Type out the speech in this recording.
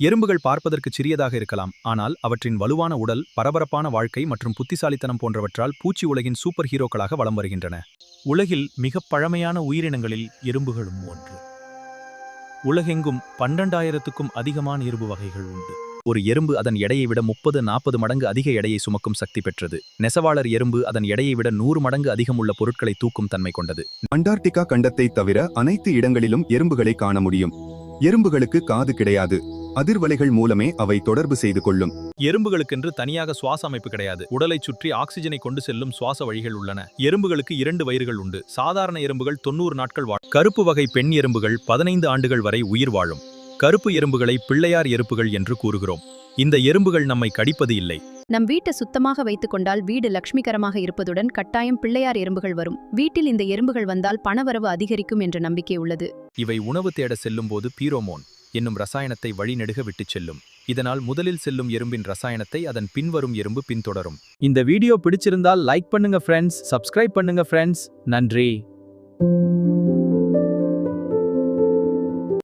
எறும்புகள் பார்ப்பதற்கு சிறியதாக இருக்கலாம், ஆனால் அவற்றின் வலுவான உடல், பரபரப்பான வாழ்க்கை மற்றும் புத்திசாலித்தனம் போன்றவற்றால் பூச்சி உலகின் சூப்பர் ஹீரோக்களாக வலம் வருகின்றன. உலகில் மிகப் பழமையான உயிரினங்களில் எறும்புகளும் ஒன்று. உலகெங்கும் 12,000க்கும் அதிகமான எறும்பு வகைகள் உண்டு. ஒரு எறும்பு அதன் எடையை விட 30-40 மடங்கு அதிக எடையை சுமக்கும் சக்தி பெற்றது. நெசவாளர் எறும்பு அதன் எடையை விட 100 மடங்கு அதிகமுள்ள பொருட்களை தூக்கும் தன்மை கொண்டது. அண்டார்டிகா கண்டத்தை தவிர அனைத்து இடங்களிலும் எறும்புகளை காண முடியும். எறும்புகளுக்கு காது கிடையாது. அதிர்வலைகள் மூலமே அவை தொடர்பு செய்து கொள்ளும். எறும்புகளுக்கென்று தனியாக சுவாச அமைப்பு கிடையாது. உடலைச் சுற்றி ஆக்சிஜனை கொண்டு செல்லும் சுவாச வழிகள் உள்ளன. எறும்புகளுக்கு 2 வயிறுகள் உண்டு. சாதாரண எறும்புகள் 90 நாட்கள் வாழும். கருப்பு வகை பெண் எறும்புகள் 15 ஆண்டுகள் வரை உயிர் வாழும். கருப்பு எறும்புகளை பிள்ளையார் எறும்புகள் என்று கூறுகிறோம். இந்த எறும்புகள் நம்மை கடிப்பது இல்லை. நம் வீட்டை சுத்தமாக வைத்துக் கொண்டால் வீடு லட்சுமிகரமாக இருப்பதுடன் கட்டாயம் பிள்ளையார் எறும்புகள் வரும். வீட்டில் இந்த எறும்புகள் வந்தால் பணவரவு அதிகரிக்கும் என்ற நம்பிக்கை உள்ளது. இவை உணவு தேட செல்லும்போது பீரோமோன் என்னும் ரசாயனத்தை வழிநெடுக விட்டுச் செல்லும். இதனால் முதலில் செல்லும் எறும்பின் ரசாயனத்தை அதன் பின்வரும் எறும்பு பின்தொடரும். இந்த வீடியோ பிடிச்சிருந்தால் லைக் பண்ணுங்க ஃப்ரெண்ட்ஸ், சப்ஸ்கிரைப் பண்ணுங்க ஃப்ரெண்ட்ஸ். நன்றி.